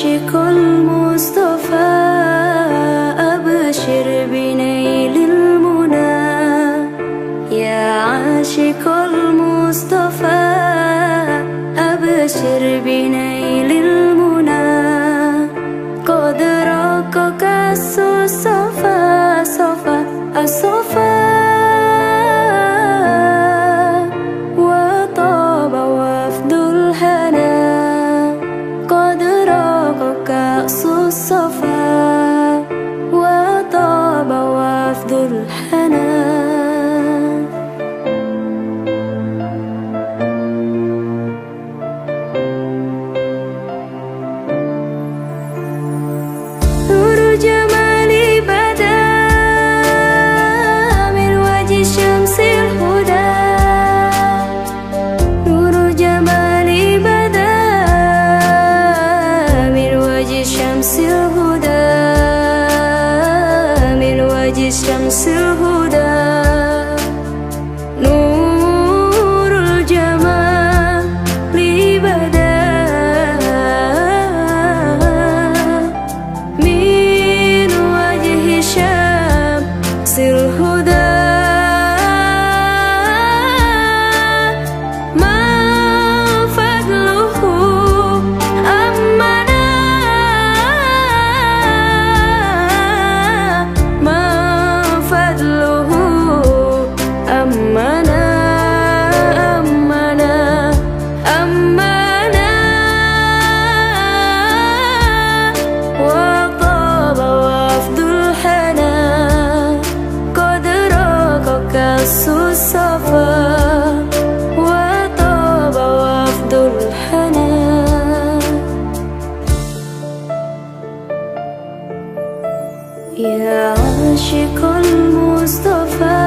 عاشق المصطفى أبشر بنيل المنى يا عاشق المصطفى أبشر بنيل المنى قد رقك الصفا صفا الصفا وطاب وفد الهنا قد رقك الصفا وطاب وفد الهنا شمس الهدى نور الجمال بدا من وجه شمس الهدى ما فضله أمنا أمنا أمنا أمنا وطاب وفد الهنا قد رقك الصفا وطاب وفد الهنا يا عاشق المصطفى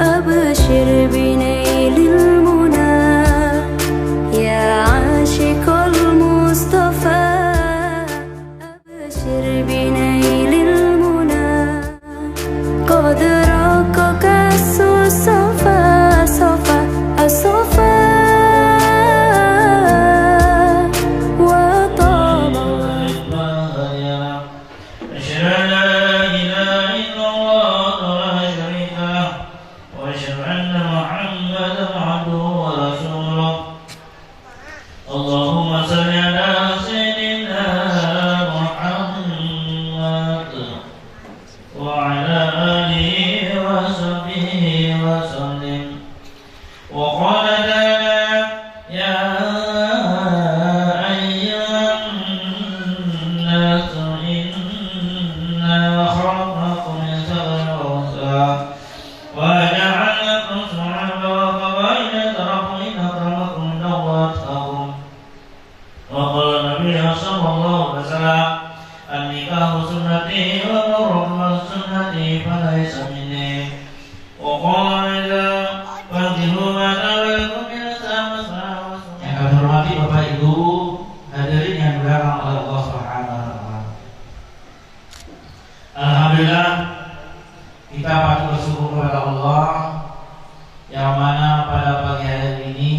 أبشر بنيل المنى يا عاشق المصطفى أبشر بنيل المنى قد رقك الصفا صفا الصفا وطاب اللهم صل على سيدنا محمد وعلى آله وصحبه وسلم وقال تعالى يا أيها الناس إنا خلقناكم من ذكر وأنثى وجعلناكم شعوبا وقبائل لتعارفوا إن أكرمكم عند الله أتقاكم وقال النبي صلى الله عليه وسلم النكاح سنتي ومن سنتي فليس مني وقال إذا فانكحوا ما طاب لكم من النساء مثنى وثلاث. Yang kami hormati Bapak Ibu hadirin yang dimuliakan oleh Allah Subhanahu wa taala. Alhamdulillah kita patut bersyukur kepada Allah yang mana pada pagi hari ini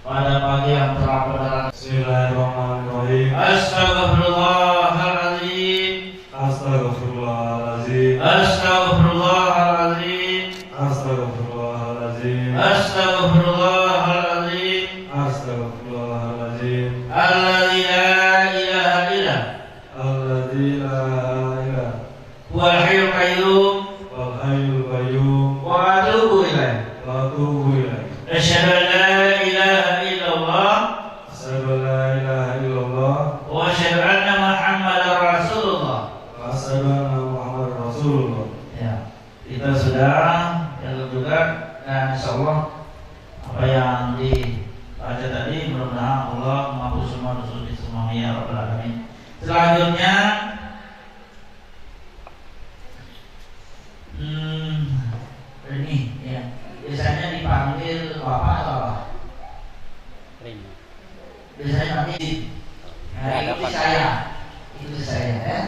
pada pagi yang terang benderang. Bismillahirrahmanirrahim. Astaghfirullahaladzim. Astaghfirullahaladzim. Astaghfirullahaladzim. Astaghfirullahaladzim. Astaghfirullahaladzim. Astaghfirullahaladzim. Alladzi la ilaha illa Alladzi la ilaha huwal hayyul qayyum wal hayyul qayyum wa atubu ilaih. wa atubu ilaih. Asyhadu an la ilaha illallah Asyhadu an la ilaha illallah wa asyhadu anna Muhammadar Rasulullah. wa asyhadu anna Muhammadar Rasulullah. Ya, kita sudah yang juga dan insyaallah apa yang dibaca tadi mudah-mudahan Allah mengampuni semua dosa semua ya rabbal alamin. Selanjutnya ini ya biasanya dipanggil bapak atau apa? Biasanya panggil ikuti saya ya.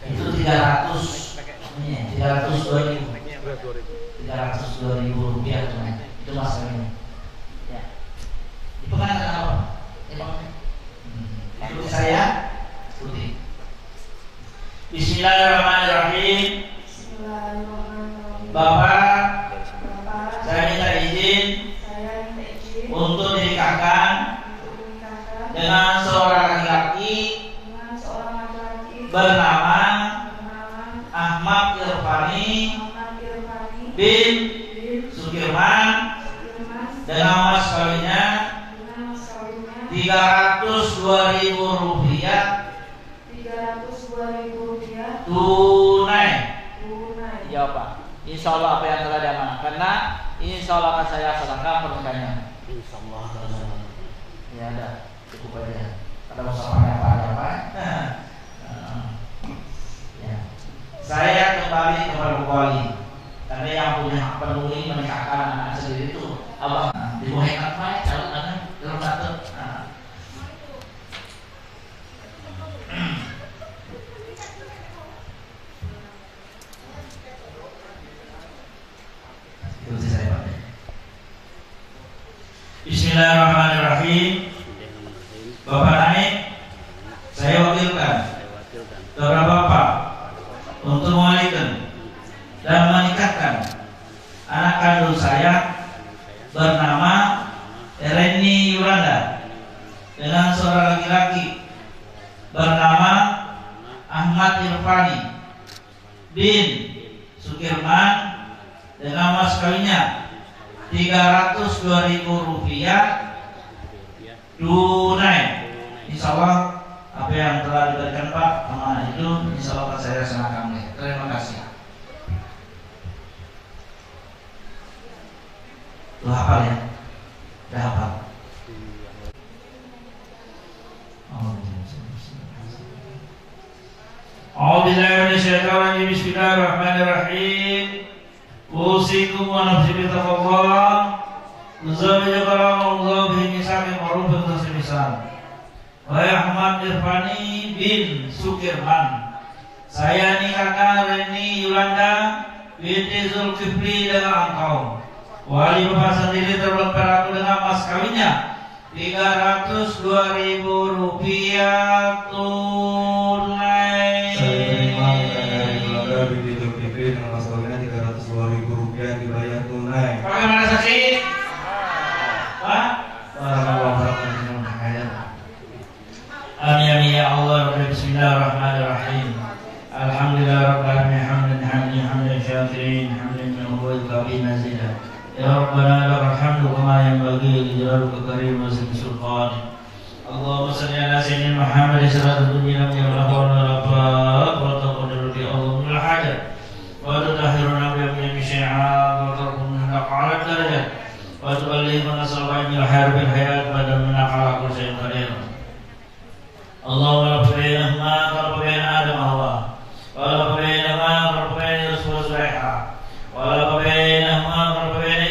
Itu 300 ini 302.000 rupiah itu masalahnya ya. Itu kan apa? Ikuti saya. Ikuti. Bismillahirrahmanirrahim. Bapak, saya minta izin untuk dinikahkan dengan seorang laki-laki bernama Ahmad Irfani bin Sukirman dengan mas kawinnya 302.000 rupiah tunai. Ya Pak, insya Allah apa yang telah diamankan, karena insya Allah akan saya sedangkan pernikahannya. Insya Allah. Ya ada, cukup aja. Ada masalah apa? Ya. Saya kembali kepada Bu Wali, karena yang punya hak penuh ini menikahkan anak sendiri itu abang. Dibolehkan Pak, calon anak dalam satu. Bismillahirrahmanirrahim. Bapak naik, saya wakilkan kepada Bapak untuk mewalikan dan menikahkan anak kandung saya bernama Reni Yulanda dengan seorang laki-laki bernama Ahmad Irfani bin Sukirman dengan mas kawinnya 302.000 rupiah tunai. Insya Allah apa yang telah diberikan Pak amanah itu insya Allah saya laksanakan. Terima kasih. Lu hafal ya? Udah hafal? Bismillahirrahmanirrahim. Usikum wa nafsi bitaqwallah. Zabiqallahu bihi misaqi ma'rufin tasmisan. Wahai Ahmad Irfani bin Sukirman, saya nikahkan Reni Yulanda binti Zulkifli dengan engkau. Wali bapak sendiri terberlaku dengan mas kawinnya 302.000 rupiah tunai. Saya terima dari Yulanda binti Zulkifli dengan mas kawinnya 302.000 rupiah dibayar tunai. Bagaimana saksi? Pak? Amin amin ya Allah. Bismillahirrahmanirrahim. Alhamdulillah rabbil alamin hamdan syakirin hamdan min qabil mazida. Ya Rabbana lakal hamdu kama yanbaghi li jalalika karim wa sultan. Allahumma shalli ala sayyidina Muhammad sallallahu alaihi wa sallam wa taqabbal bi Allahumma al-hajat wa tutahhiruna bi min syai'a wa tarhamna ala darajat wa tuballighuna sallallahu alaihi bil hayat wa damna ala kulli shay'in qadir. Allahumma rabbana rabbana adam hawa wa rabbana rasul sulaiha wa rabbana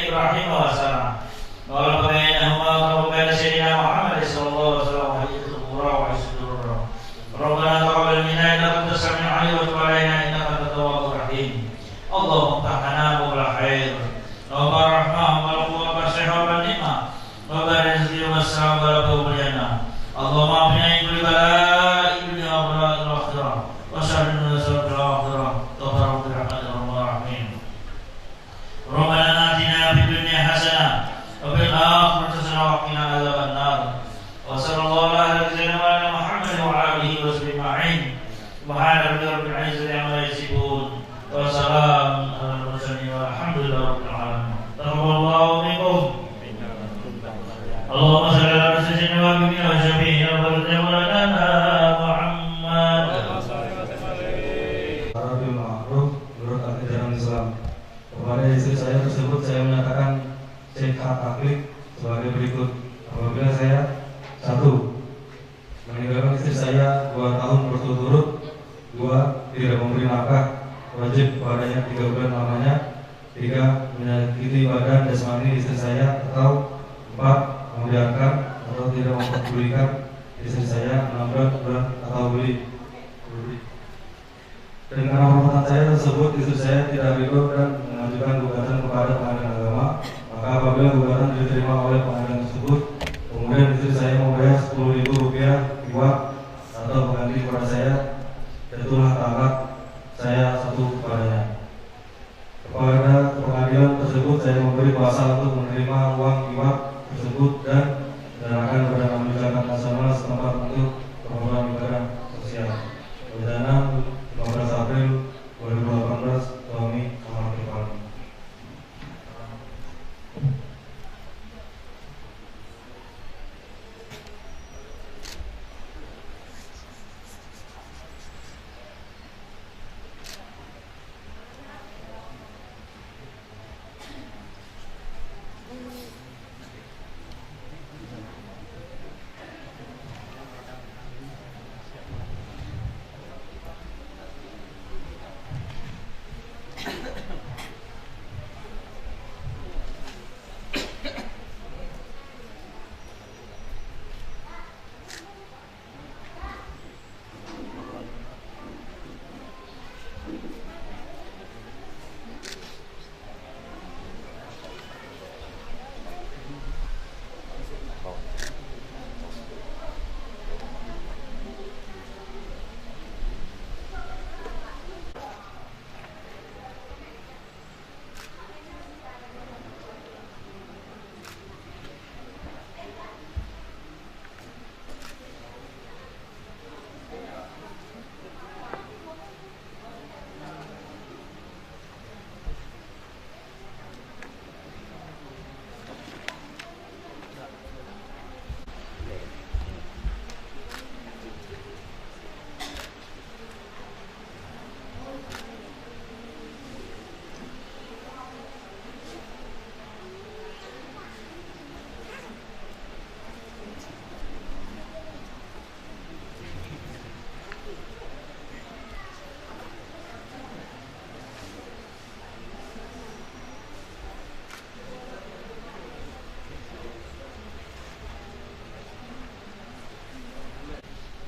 Ibrahim wa salam wa rabbana sayyidina Muhammad sallallahu alaihi wa sallam. Rabbana taqabbal minna innaka antas samiul alim wa tub alaina innaka antat tawwabur rahim. Allahumma tahana bil khair wa barahmah wa quwwata sihha wa nikmah wa barik wa salam wa jannah. Allahumma afina kulli bala'i dunya wa bala'i al-akhirah wa sharri al-akhirah tabaraka bi rahmatika ar-rahim. Rabbana atina fid dunya hasanah wa fil akhirati hasanah wa qina adzaban nar. Wa sallallahu ala sayyidina Muhammad wa ala alihi wa sahbihi ajma'in. Subhana rabbil izzati amma yasifun wa salamun alal mursalin walhamdulillahi rabbil alamin. Taqabbalallahu minkum. Allahumma shalli ala sayyidina wa habibina wa syafi'ina wa maulana Muhammad. Bil ma'ruf menurut ajaran Islam. Kepada istri saya tersebut saya menyatakan cek hak aklik sebagai berikut. Apabila saya 1. meninggalkan istri saya 2 tahun berturut-turut, 2. tidak memberi nafkah wajib kepadanya 3 bulan lamanya, 3. menyakiti badan jasmani istri saya, atau 4. membiarkan atau tidak memperdulikan istri saya 16 bulan atau lebih. Dengan perbuatan saya tersebut, istri saya tidak ridho dan mengajukan gugatan kepada pengadilan agama. Maka apabila gugatan diterima oleh pengadilan tersebut, kemudian istri saya membayar 10.000 rupiah pengadilan tersebut saya memberi kuasa untuk menerima uang iwak tersebut dan menyerahkan kepada masyarakat nasional setempat untuk keperluan ibadah sosial. Pidana 15 April 2018, Tommy Ahmad Kepala.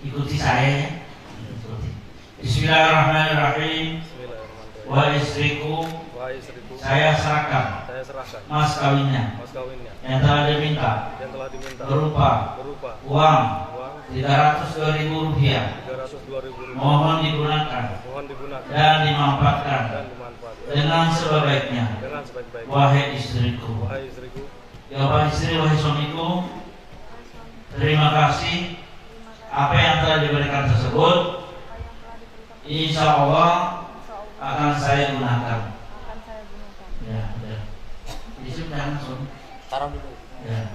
Ikuti saya ya. Bismillahirrahmanirrahim. Wa istriku saya serahkan mas kawinnya yang telah diminta berupa uang 302.000 rupiah. Mohon digunakan dan dimanfaatkan dengan sebaik-baiknya. Wahai istriku, ya wahai istri, wahai suamiku, terima kasih apa yang telah diberikan tersebut. Insya Allah akan saya gunakan. Ya, ya. Isim jangan langsung. Taruh dulu. Ya.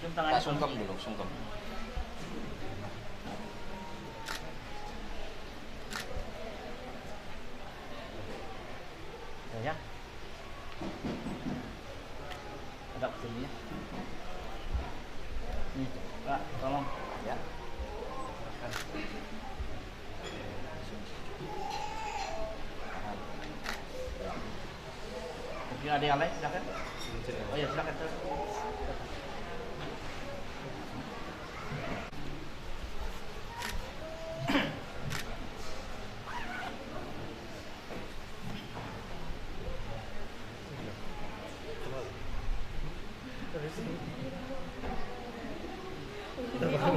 Isim Pak, tangannya sungkem dulu, sungkem. ya. Ada sini ya. Nih, Pak, tolong Ya. mungkin ada yang lain, silakan. Oh ya, silakan.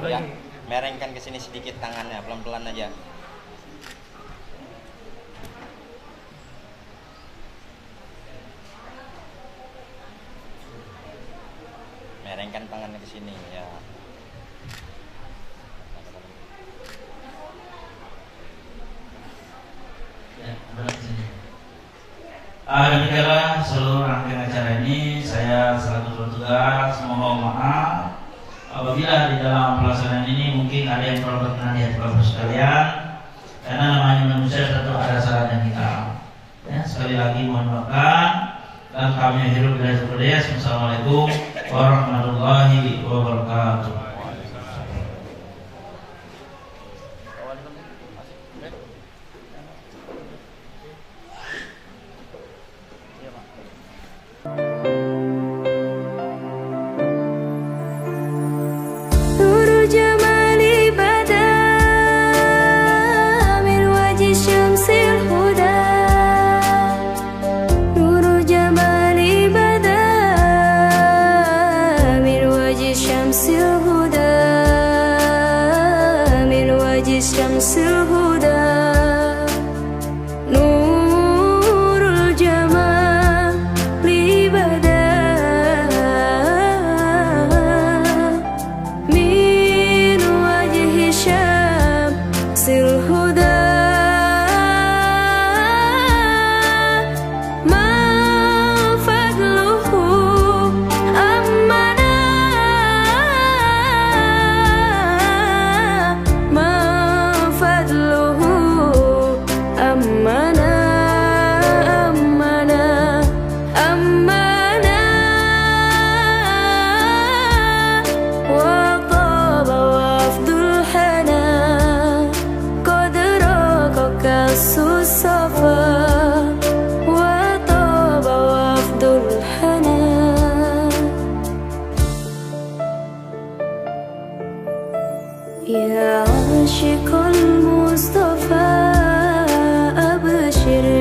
Ya, merengkan ke sini sedikit tangannya, pelan-pelan aja. Merengkan tangannya ke sini ya. Ya, demikianlah seluruh rangkaian acara ini. Saya selaku bertugas mohon maaf apabila di dalam pelaksanaan ini mungkin ada yang perlu berkenan di hati Bapak sekalian, karena namanya manusia tentu ada salah dan hitam. Ya, sekali lagi mohon maafkan dan kami hidup dari seperti. Assalamualaikum warahmatullahi wabarakatuh. نور جمالي بدا من وجه شمس الهدى نور جمالي بدا من وجه شمس الهدى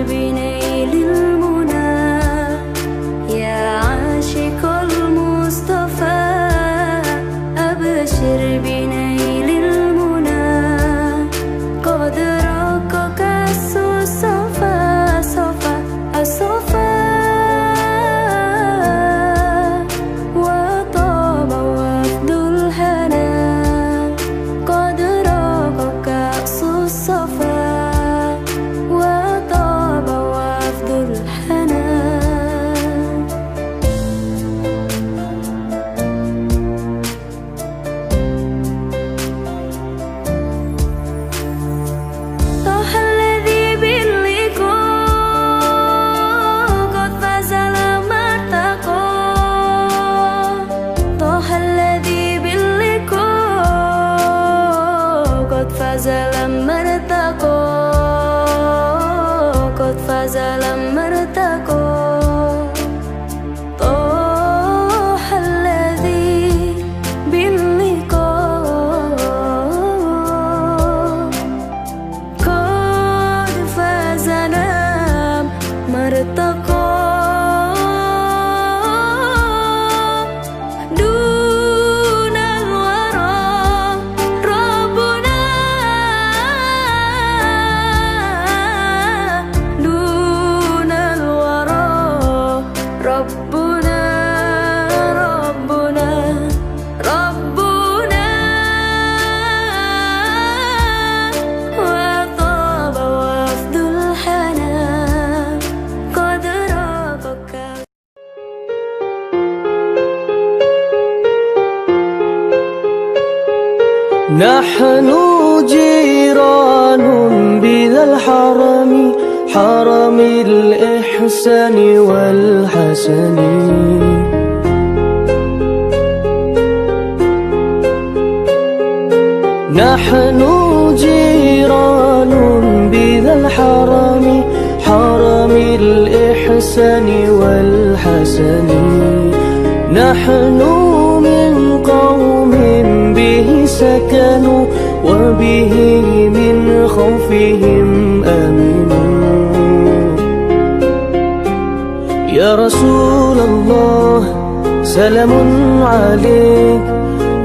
بنيل المنى يا عاشق المصطفى أبشر بنيل المنى قد رقك الصفا صفا الصفا وطاب وفد الهنا قد رقك الصفا وطاب وفد الهنا طه الذي باللقاء قد فاز لما ارتقى طه الذي باللقاء قد فاز لما ارتقى قد فاز لما ارتقى طه الذي باللقاء قد فاز لما ارتقى دون الورى ربنا دون الورى ربنا ربنا ربنا وطاب وفد الحنا قد رافق نحن جيران بذا الحرم حرم الإحسان والحسن نحن جيران بذا الحرم حرم الإحسان والحسن نحن من قوم به سكنوا وبه من خوفهم آمنوا يا رسول الله سلام عليك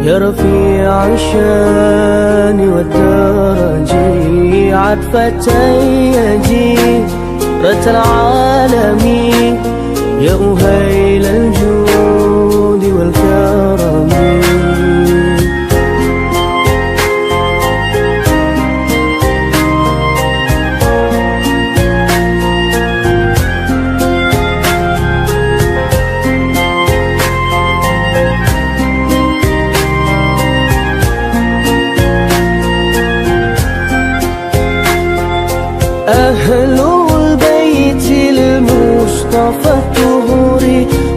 يا رفيع الشان والدرج عطفة يجيرة العالمين يا أهيل الجود والكرم أهل البيت المصطفى الطهور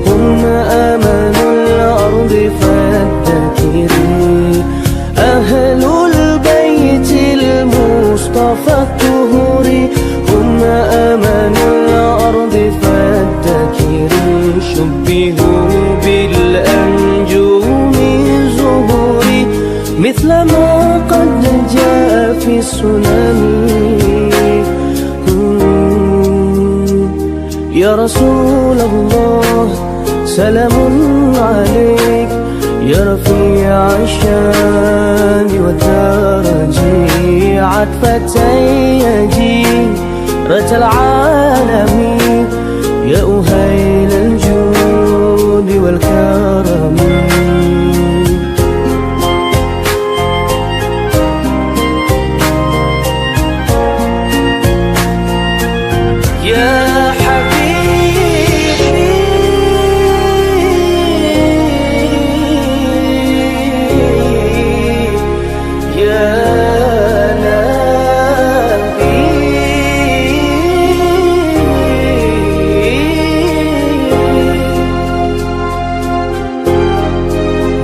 هم أمان الأرض فالذكرين أهل البيت المصطفى الطهور هم أمان الأرض فالذكرين شبهوا بالأنجوم الزهور مثل ما قد جاء في السنن يا رسول الله سلام عليك يا رفيع الشان والدرج عطفة يجيرة العالمين يا أهيل الجود والكرم يا حبيبي يا نبي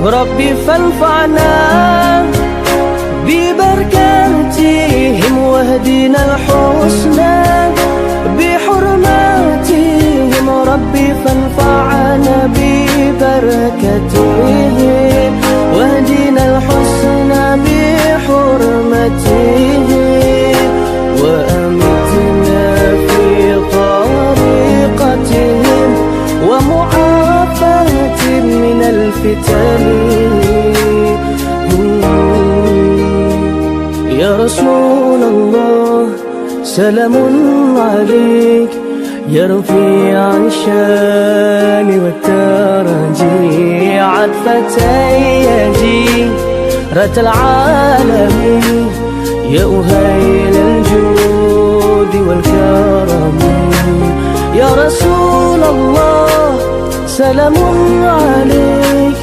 ربي فانفعنا ببركاتهم واهدنا الحسنى بحرماتهم ربي فانفعنا ببركاتهم واهدنا الحسنى بحرماتهم وأمتنا في سلام عليك يا رفيع الشان والترجي عطفة يجيرة العالمين يا أهيل الجود والكرم يا رسول الله سلام عليك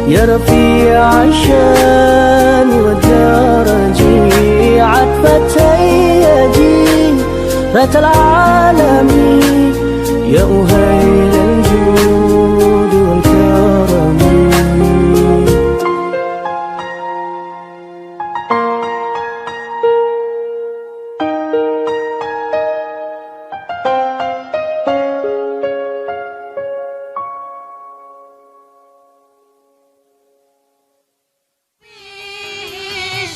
يا رفيع الشان والدرجي عطفة يجيرة العالمين يا أهيل الجود والكرم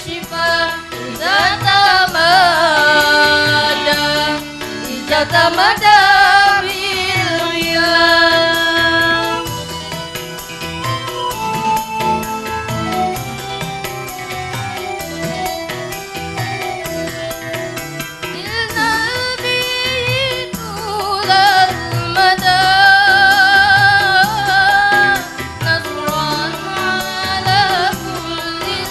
Shifa Zata Mada Zata Mada Biliyam Ilnabi Tulal Mada Nasran ala kulli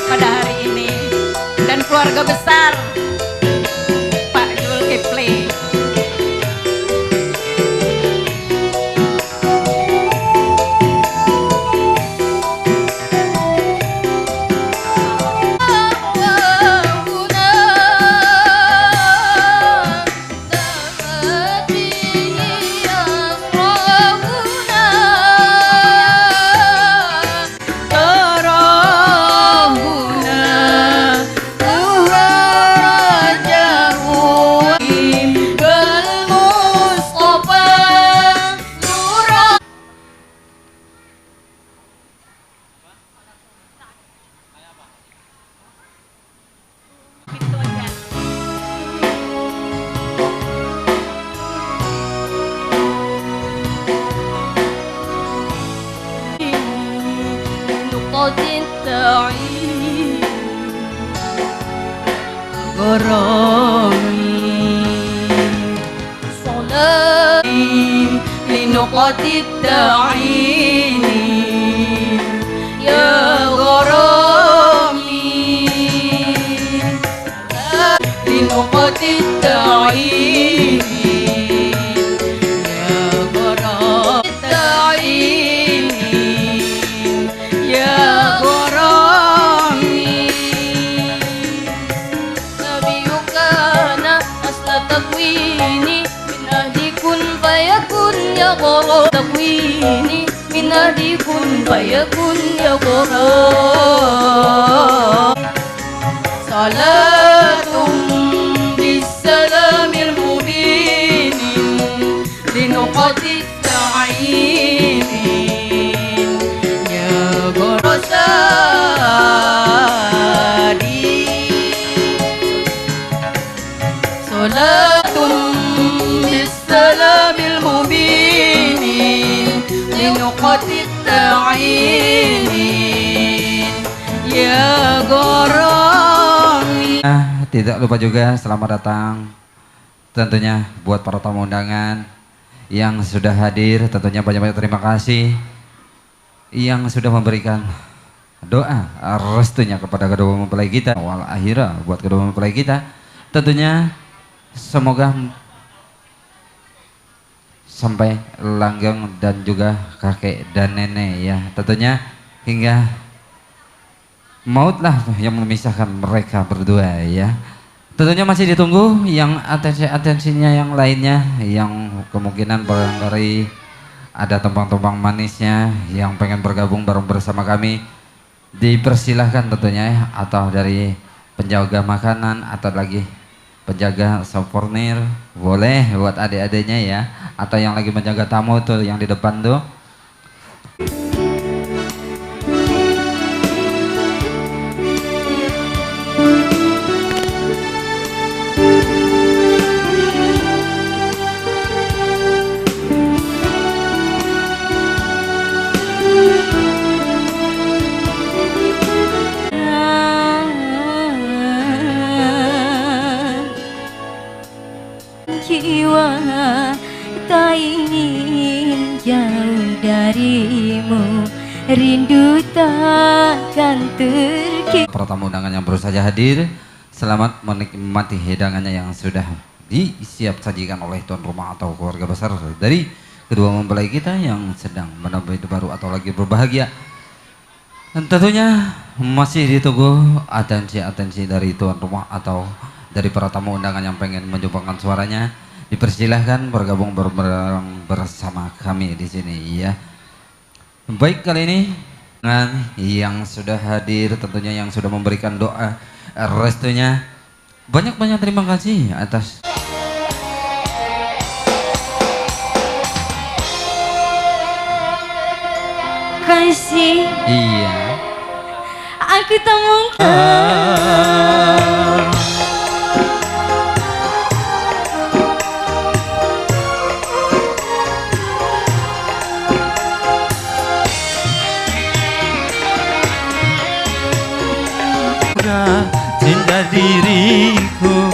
pada hari ini dan keluarga besar Pak Zulkifli. لنقط التعين يا غرامي لنقط التعين يا غرامي التعين يا غرامي نبيك أنا أصل تكويني من أهل كن فيكن يا غرام تكويني من أهل كن فيكن يا غرام صلاة بالسلام المبين لنقط التعيين يا غرساني صلاة بالسلام المبين لنقط التعيين يا غرامي. Tidak lupa juga selamat datang tentunya buat para tamu undangan yang sudah hadir. Tentunya banyak-banyak terima kasih yang sudah memberikan doa restunya kepada kedua mempelai kita, wal akhirah buat kedua mempelai kita. Tentunya semoga sampai langgeng dan juga kakek dan nenek ya, tentunya hingga mautlah yang memisahkan mereka berdua ya. Tentunya masih ditunggu yang atensinya yang lainnya, yang kemungkinan barangkali ada tumpang-tumpang manisnya yang pengen bergabung bareng bersama kami. Dipersilahkan tentunya ya, atau dari penjaga makanan atau lagi penjaga souvenir boleh buat adik-adiknya ya, atau yang lagi menjaga tamu tuh yang di depan tuh. Jiwa tak ingin jauh darimu, rindu takkan terkira. Para tamu undangan yang baru saja hadir, selamat menikmati hidangannya yang sudah disiap sajikan oleh tuan rumah atau keluarga besar dari kedua mempelai kita yang sedang menambah hidup baru atau lagi berbahagia. Dan tentunya masih ditunggu atensi dari tuan rumah atau dari para tamu undangan yang pengen menyumbangkan suaranya. Dipersilahkan bergabung bersama kami di sini ya. Baik, kali ini dengan yang sudah hadir, tentunya yang sudah memberikan doa restunya, banyak-banyak terima kasih atas Kasih iya. aku tak mungkin cinta diriku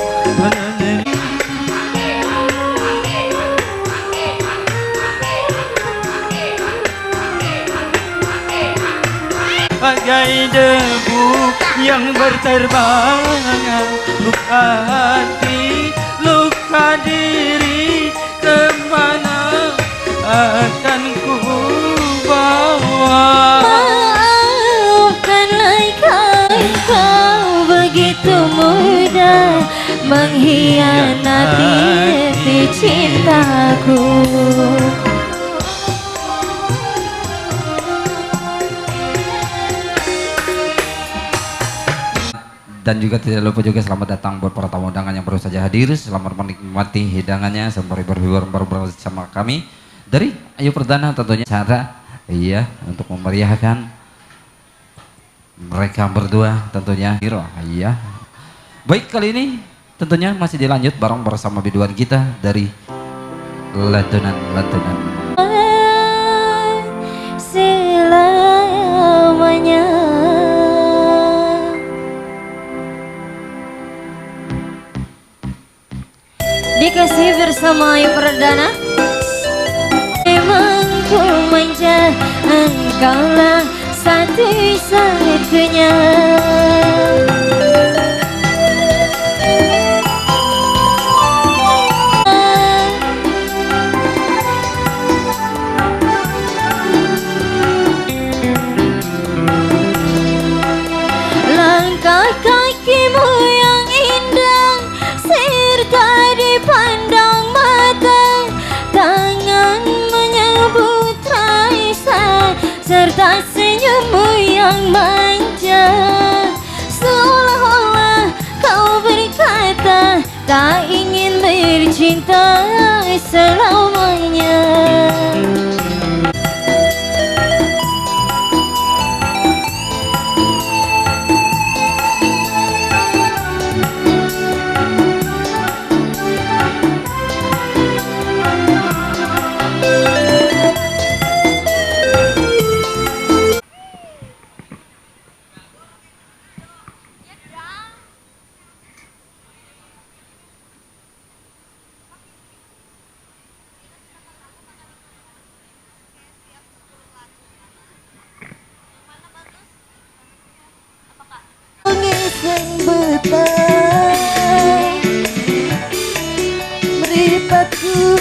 bagai debu yang berterbangan, luka hati, luka diri, kemana akan ku bawa? maafkanlah kau begitu mudah mengkhianati cintaku. Dan juga tidak lupa juga selamat datang buat para tamu undangan yang baru saja hadir. Selamat menikmati hidangannya sembari berhiburan bersama kami dari Ayu Perdana, tentunya cara iya untuk memeriahkan mereka berdua tentunya. Iya. Baik, kali ini tentunya masih dilanjut bareng bersama biduan kita dari lantunan Selamanya dikasih bersama Ayu Perdana. Memang ku manja, engkaulah satu-satunya. Langkah kakimu yang indah serta dipandang mata, tangan menyebut raisa serta senyummu yang manja, seolah-olah kau berkata tak ingin bercinta selamanya. Yang betah meripatku.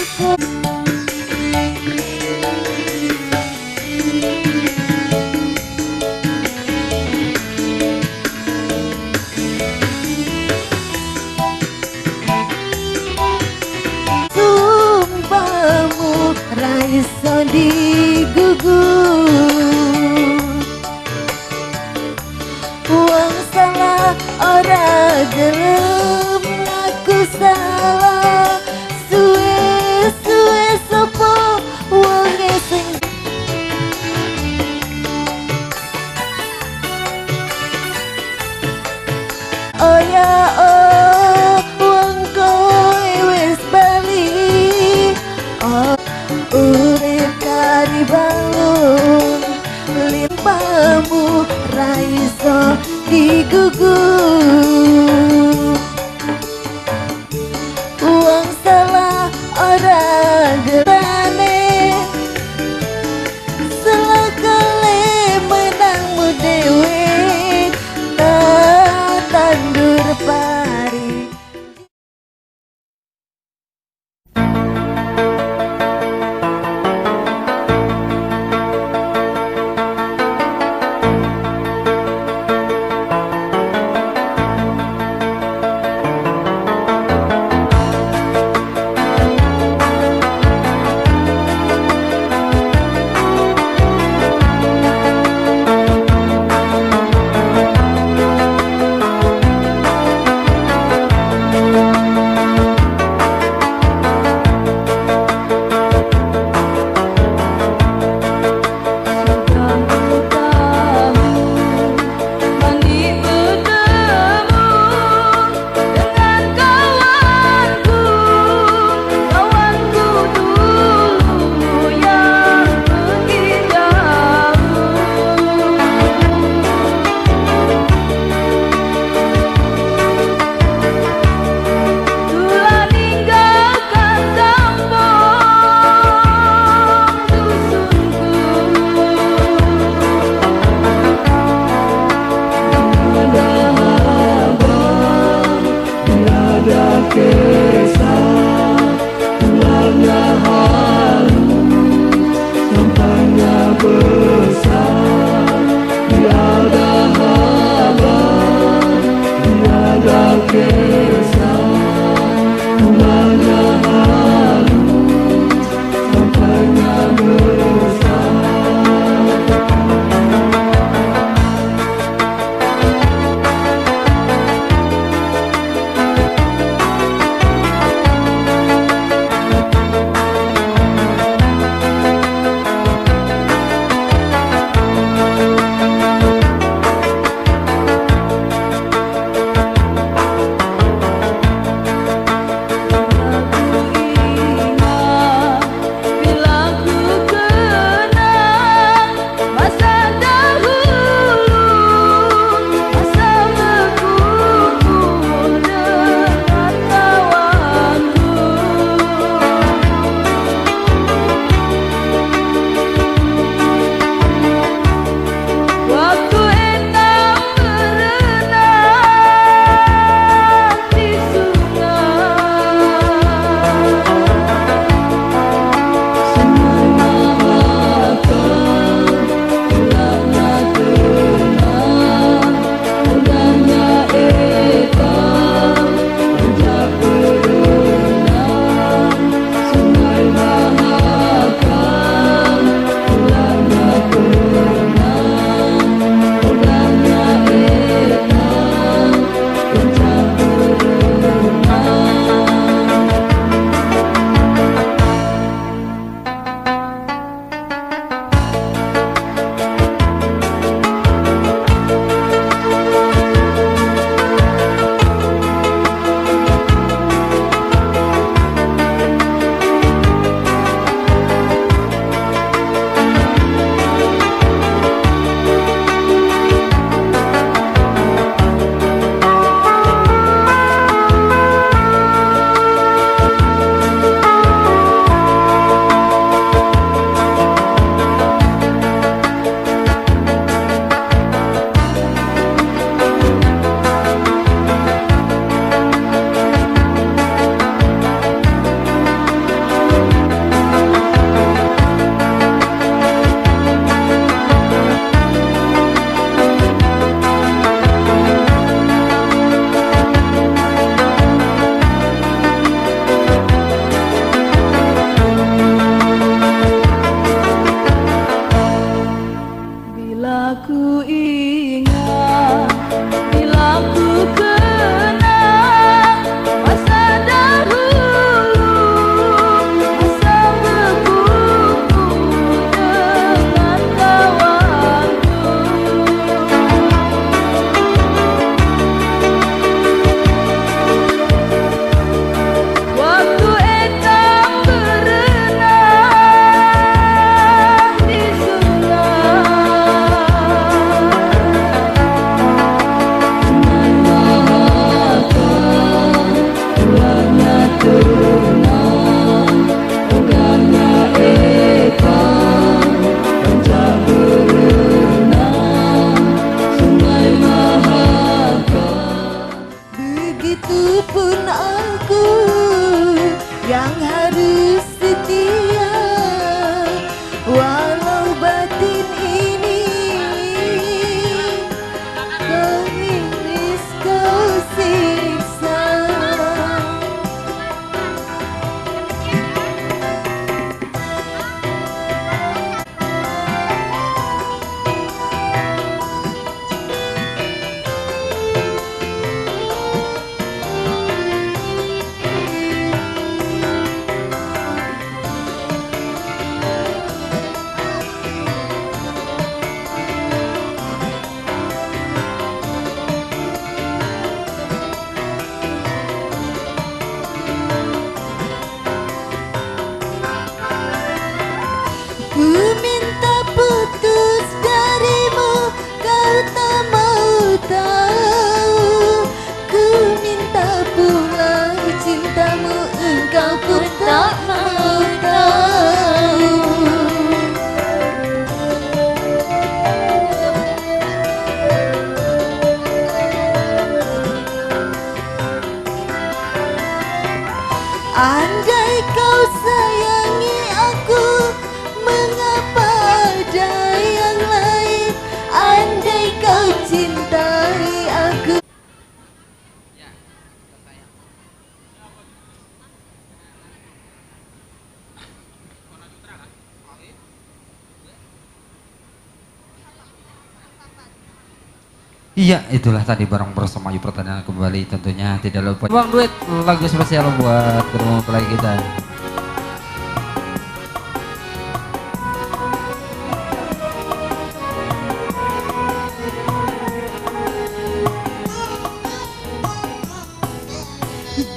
Iya, itulah tadi bareng bersama Ayu Pratama kembali tentunya tidak lupa Bang Duit lagu spesial buat kedua mempelai kita.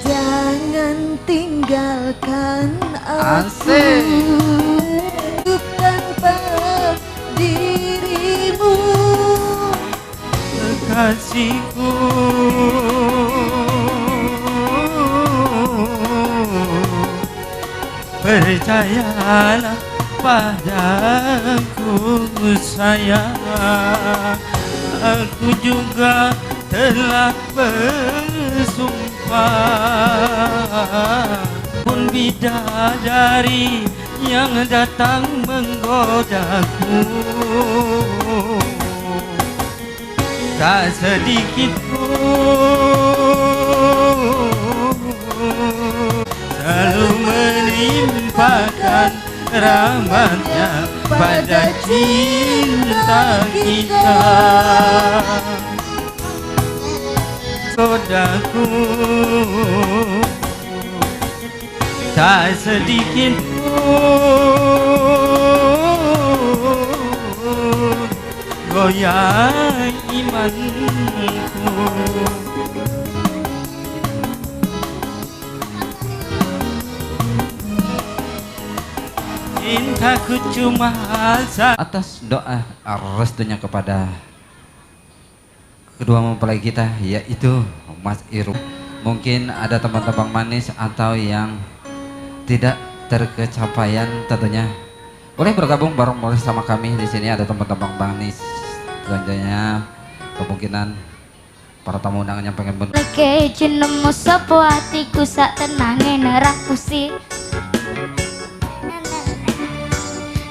Jangan tinggalkan Asik. aku tanpa dirimu, Kasihku percayalah padaku sayang, aku juga telah bersumpah pun bidadari yang datang menggodaku, tak sedikit pun selalu menimpakan rahmatnya pada cinta kita. Godaku tak sedikit pun goyah imanku. Cintaku cuma Atas doa restunya kepada kedua mempelai kita yaitu Mas Iru. Mungkin ada teman-teman manis atau yang tidak terkecapaian tentunya boleh bergabung bareng bersama kami di sini. Ada teman-teman manis tentunya kemungkinan para tamu undangan yang pengen Leke jenengmu sopo hatiku sak tenange nerakusi.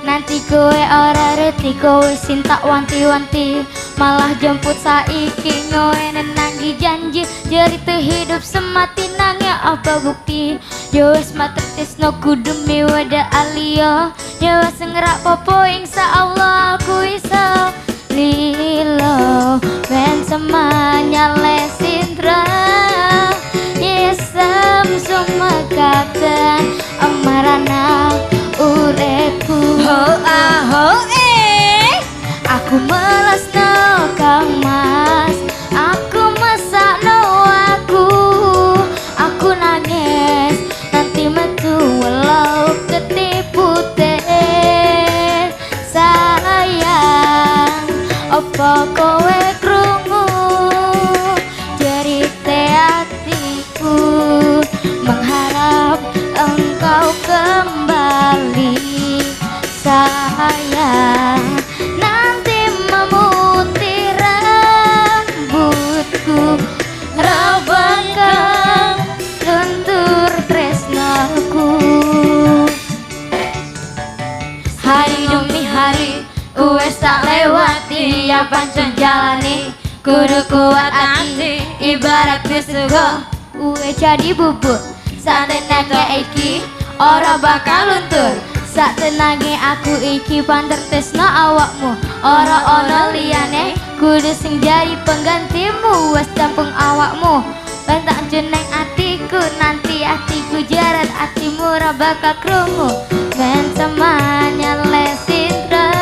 Nanti kowe ora reti kowe sing tak wanti-wanti, malah jemput saiki ngoe nenanggi janji cerita hidup semati nangya apa bukti. Yo wis matetisno demi wada alia, yo wis ngerak popo insyaallah aku iso lilo ben semuanya lesindra yesam sumekaten amarana urepku. Ho aho aku melesno Kang Mas, aku mesakno aku nangis nanti metu walau ketipu teh sayang. Apa kowe krungu cerita hatiku, mengharap engkau kembali sayang. Nanti memutih rambutku, rabakang luntur tresnaku. Hari demi hari wes tak lewati, ya pancen jalani kudu kuat hati. Ibarat kesugo uwe jadi bubur sanene iki ora bakal luntur. Sak tenange aku iki panter tresno awakmu, ora ono liyane kudu sing jadi penggantimu. Wes campung awakmu ben tak jeneng atiku, nanti atiku jarat atimu ora bakal krungu. Ben semuanya lesindra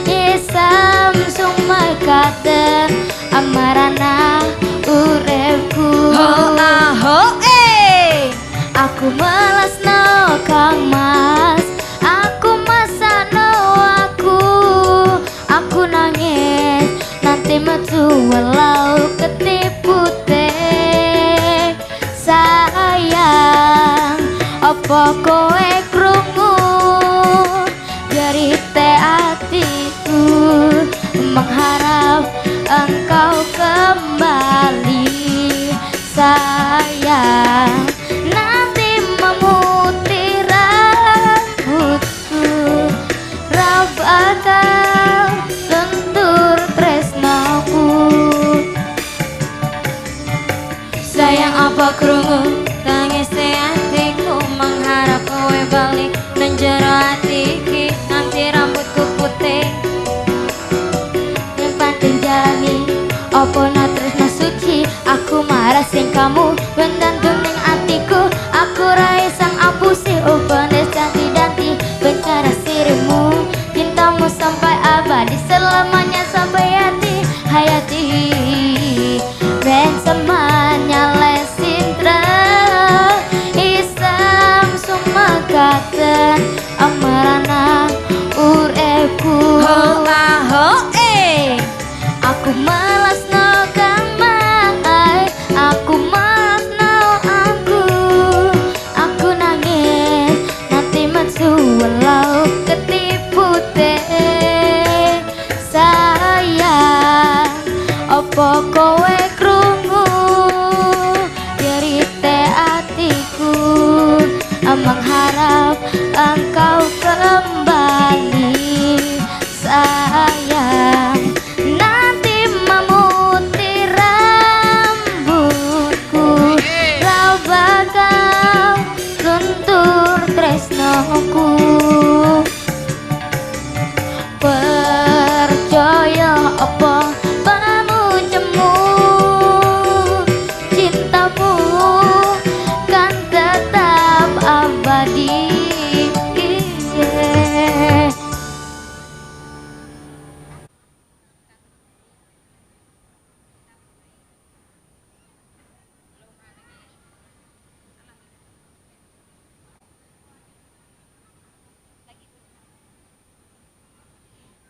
isam sumekaten amarana urepku. Ho aho aku melesno Kang Mas, aku masano aku nangis nanti metu walau ketipu teh sayang. Apa kowe krungu sing kamu bendantung ning atiku. Aku rai sang apusi upanes danti-danti bicara sirimu. Cintamu sampai abadi selamanya sampai hati hayati. Ben semuanya lesintra isam sumakaten amarana urepku. Ho aho aku malas no kamai, aku malas no aku nangis nanti matsu walau ketipu teh sayang. Opo kowe krungu derite atiku, mengharap engkau kembali sayang. Nanti memuti rambutku, kau bakal luntur tresnoku. Percaya apa pamuncemu, cintamu kan tetap abadi.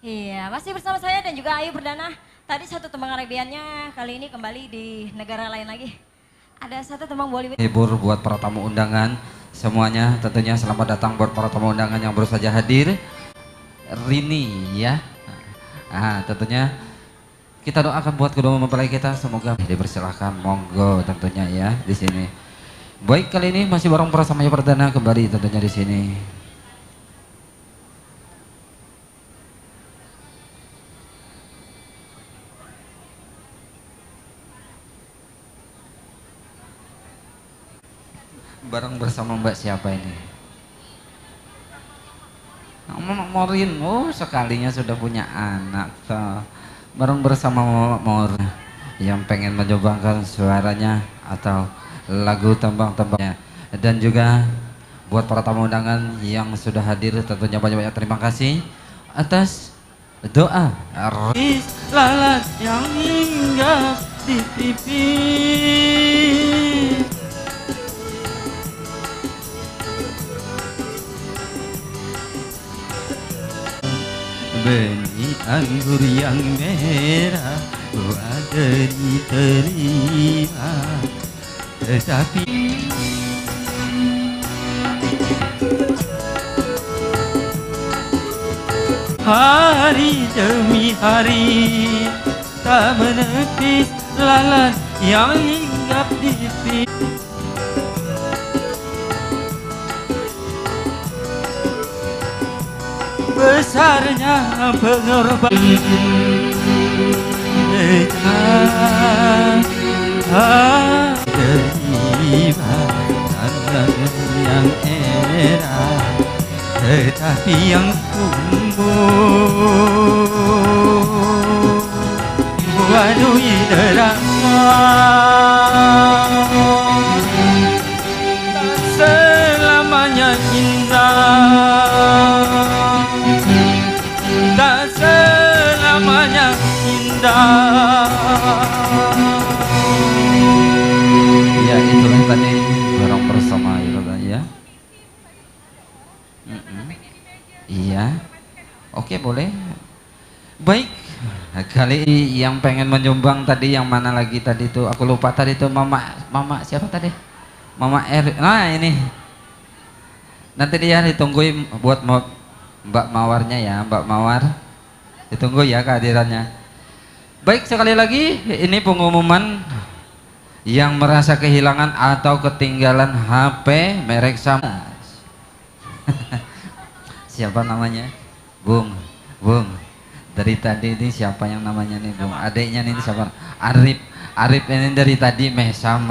Iya, masih bersama saya dan juga Ayu Perdana. Tadi satu tembang Arabiannya, kali ini kembali di negara lain lagi. Ada satu tembang Bollywood. Hibur buat para tamu undangan semuanya, tentunya selamat datang buat para tamu undangan yang baru saja hadir. Rini ya. Tentunya kita doakan buat kedua mempelai kita, semoga dipersilahkan, monggo tentunya ya di sini. Baik, kali ini masih bareng bersama Ayu Perdana kembali tentunya di sini. Bareng bersama Mbak siapa ini? Mama Morin, oh sekalinya sudah punya anak toh. Bareng bersama Mama Mor yang pengen mencobakan suaranya atau lagu tembang-tembangnya. Dan juga buat para tamu undangan yang sudah hadir tentunya banyak-banyak terima kasih atas doa. Lalat yang hinggap di pipi, benih anggur yang merah ada diterima, tetapi hari demi hari tak menepis lalat yang hinggap di pipi. Besarnya pengorbanan terima yang era, tetapi yang tumbuh wadui derama tak selamanya indah, tak selamanya indah. Ya itulah tadi bareng bersama ya. Iya, oke boleh. Baik, kali yang pengen menyumbang tadi yang mana lagi tadi tuh? Aku lupa tadi tuh Mama siapa tadi? Mama nah ini. Nanti dia ditungguin buat Mbak Mawarnya ya, Mbak Mawar. Ditunggu ya kehadirannya. Baik, sekali lagi ini pengumuman yang merasa kehilangan atau ketinggalan HP merek sama. Siapa namanya? Bung. Dari tadi ini siapa yang namanya nih Bung? Adiknya nih siapa? Arif ini dari tadi mesam.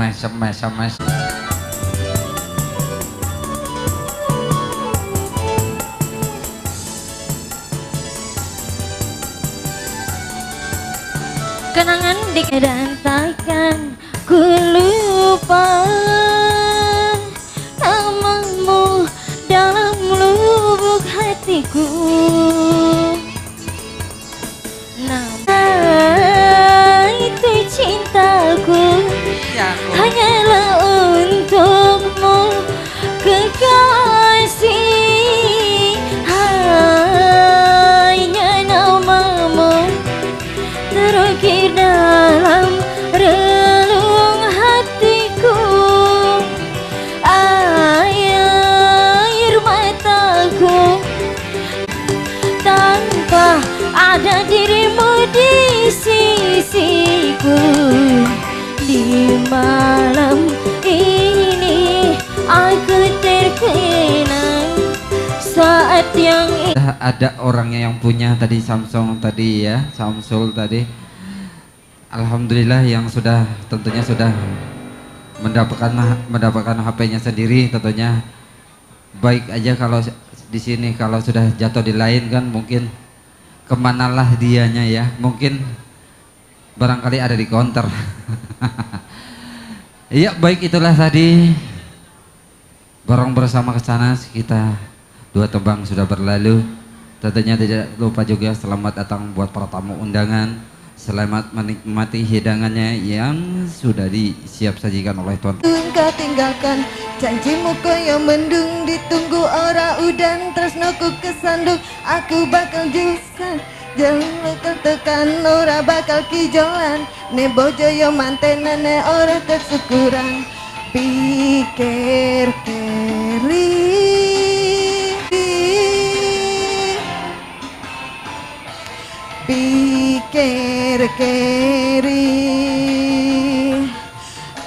Kenangan di dan takkan ku lupa. lupa namamu dalam lubuk hatiku. Nama itu cintaku hanyalah untukmu kekasih. Hanya namamu terukir dalam relung hatiku. Air mataku tanpa ada dirimu di sisiku. Di malam ini aku terkenang saat yang ada orangnya yang punya tadi Samsung tadi ya, Samsul tadi. Alhamdulillah yang sudah tentunya sudah mendapatkan HP-nya sendiri tentunya. Baik aja kalau di sini, kalau sudah jatuh di lain kan mungkin kemanalah dianya ya, mungkin barangkali ada di counter. Iya baik, itulah tadi bareng bersama ke sana kita 2 tebang sudah berlalu. Tentunya tidak lupa juga selamat datang buat para tamu undangan. Selamat menikmati hidangannya yang sudah disiap sajikan oleh Tuan. Kau tinggalkan janjimu koyo mendung, ditunggu ora udan tresnoku kesandung. Aku bakal jusan jangan tekan ora bakal kijolan. Ne bojo yo mantenane ora tersyukuran. Pikir keri pikir keri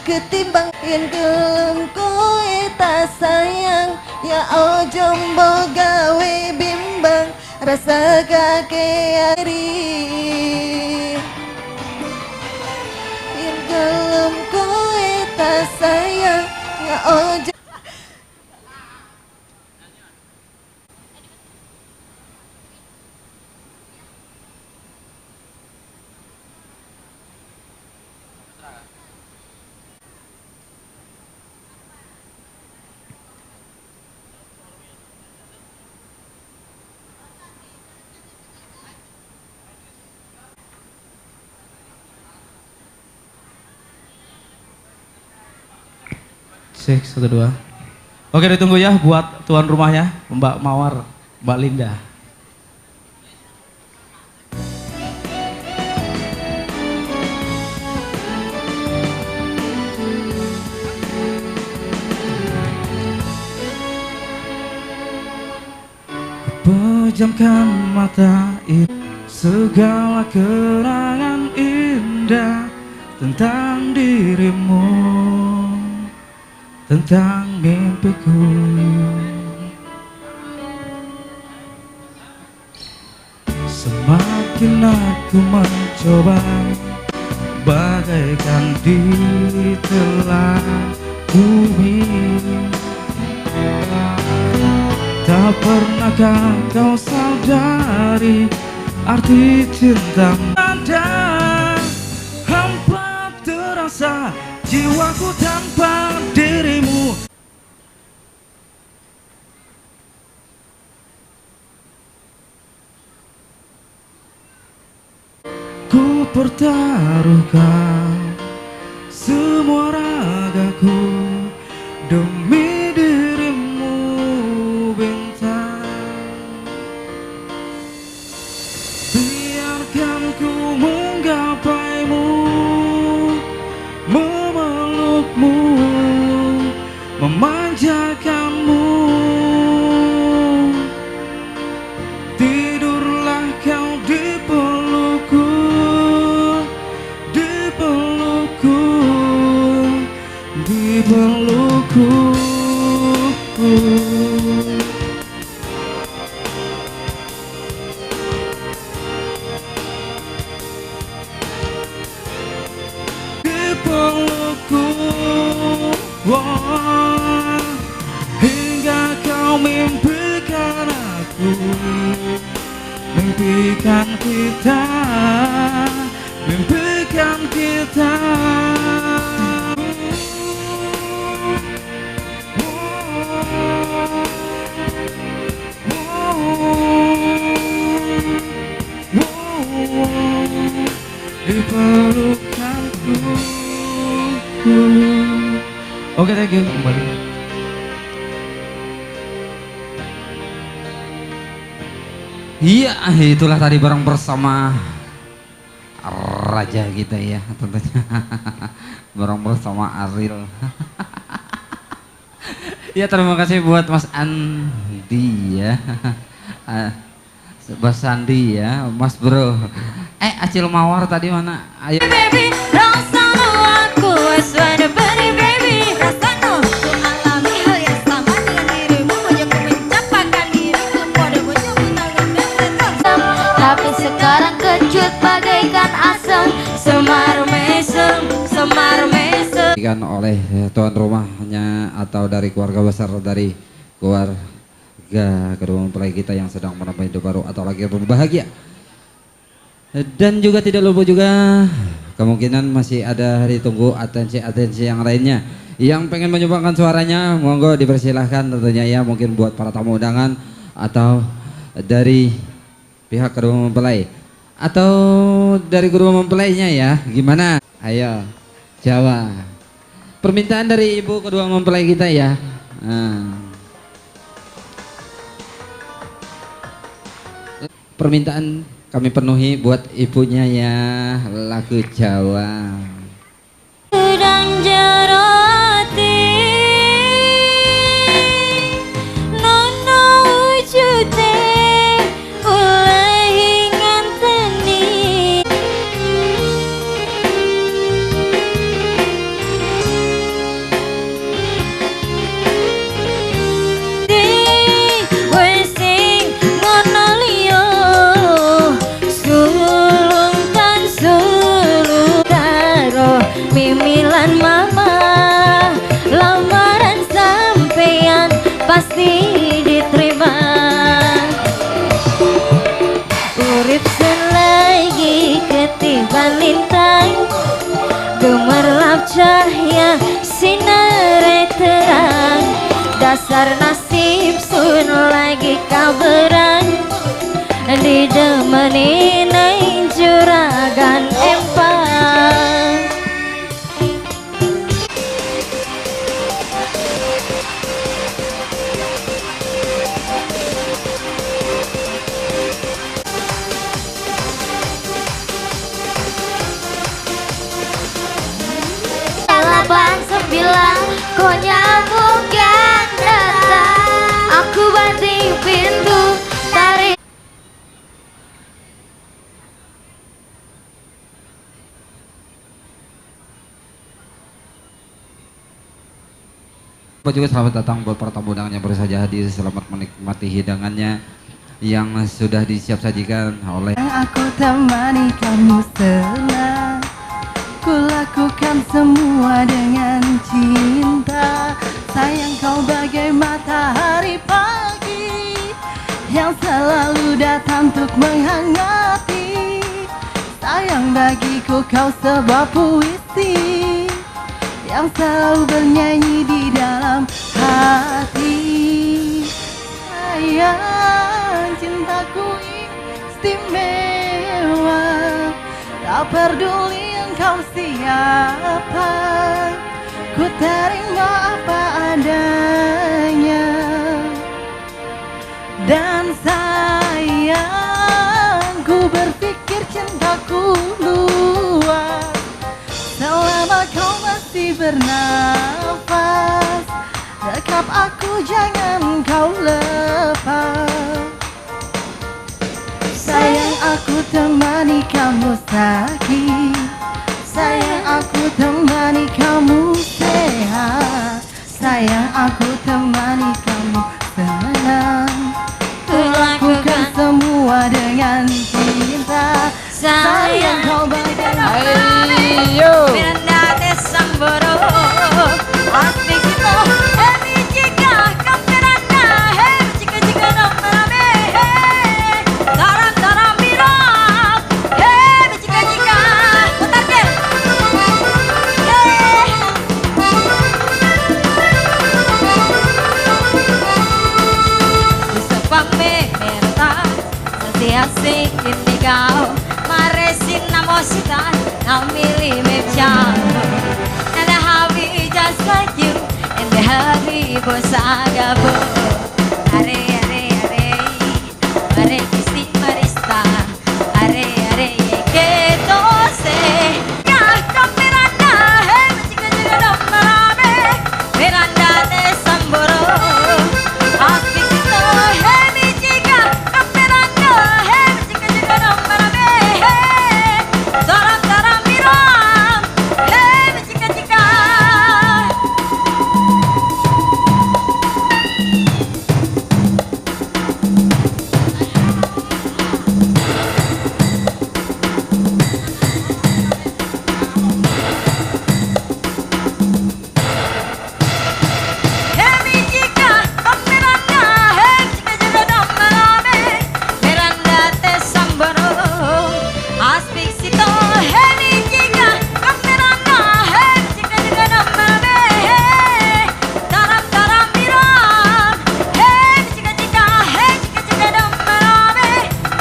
ketimbang yen gelem kowe tak sayang ya ojo mbok gawe bimbang rasa kakeari. Yen gelem kowe tak sayang ya ojo. Cek 1 2. Oke, ditunggu ya buat tuan rumahnya, Mbak Mawar, Mbak Linda. Pejamkan mata itu, segala kenangan indah tentang dirimu, tentang mimpiku. Semakin aku mencoba bagaikan ditelan bumi, tak pernahkah kau sadari arti cinta. Ada hampa terasa jiwaku tanpa dirimu. Ku pertaruhkan semua ragaku demi dirimu bintang. Biarkan ku menggapaimu, memelukmu, memanjakanmu. Tidurlah kau di pelukku, di pelukku, di pelukku. Pelukku, oh, hingga kau mimpikan aku, mimpikan kita, mimpikan kita. pelukanku. Oke, thank you. Kembali. Iya, itulah tadi bareng bersama raja kita ya, tentunya. Bareng bersama Ariel. Ya, terima kasih buat Mas Andi ya. Mas Andi ya, Mas Bro. Acil Mawar tadi mana? Ayo. Baby, rasanya aku sudah beri baby, rasanya ku alami hal yang sama dengan dirimu, mencoba mencapakan dirimu, pada mencoba tangan. Tapi sekarang kejut bagaikan asam, semar mesem, semar mesem. Diberikan oleh tuan rumahnya atau dari keluarga besar dari keluarga kedua mempelai kita yang sedang menambah hidup baru atau lagi berbahagia. Dan juga tidak lupa juga kemungkinan masih ada ditunggu atensi yang lainnya yang pengen menyumbangkan suaranya, monggo dipersilahkan tentunya ya, mungkin buat para tamu undangan atau dari pihak kedua mempelai atau dari kedua mempelainya ya, gimana? Ayo Jawa, permintaan dari ibu kedua mempelai kita ya. Permintaan kami penuhi buat ibunya ya, lagu Jawa. Sedang jarati nono wujute oleh nganteni di wesing ngono liyo sulungkan sulung karo mimilan mama, lamaran sampean pasti diterima. Urip selagi ketiban lintang, gemerlap cahaya sinar terang, dasar nasib sun lagi kaberan, didemeni nang juragan empang. Delapan sembilan kau nyamuk yang datang, aku banting pintu tarik. Juga selamat datang buat para tamu undangan yang baru saja hadir, selamat menikmati hidangannya yang sudah disiap sajikan oleh. Aku temani kamu senang, ku lakukan semua dengan cinta. Sayang kau bagai matahari pagi yang selalu datang untuk menghangati. Sayang bagiku kau sebuah puisi yang selalu bernyanyi di dalam hati. Sayang, cintaku istimewa, tak peduli engkau siapa, ku terima apa adanya. Dan sayang, ku berpikir cintaku luas selama kau masih bernafas. Dekap aku, jangan kau lepas. Sayang, aku temani kamu sakit, sayang aku temani kamu sehat, sayang aku temani kamu senang. Ku lakukan semua dengan cinta. Sayang kau bagai Ayo Miranda Desamboro Asik itu Hei jika kau Miranda Hei jika nama Hei Daram mirap Hei jika putar deh Disebab merta Asik ini kau Maresin namositan I'm really Mepchamo. And the happy just like you. And the happy Bosagabo. Are, Cristi Marista. Are, que tose. Ya, Miranda, hey, chica, chica, no, marame. Miranda de Samboro. Aspicito, hey, mi chica, no, Miranda, hey, chica, chica, no, marame. Hey, taram, taram, miram. Hey, mi chica, chica. Hey mi chica, con Miranda, hey chica chica no marame, Miranda te Samboro, aspicito, hey mi chica, con Miranda, hey chica chica no marame, taram taram miram, hey chica chica no marame,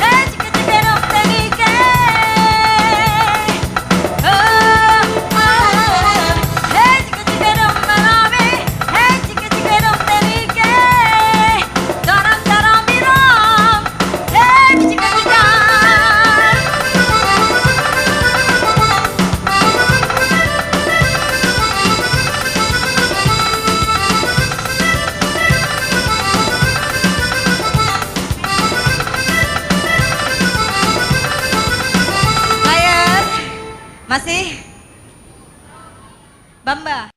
hey chica chica no tenike, hey chica chica no marame, hey chica chica no tenike, taram taram miram, hey chica chica. Layar, masih Bamba.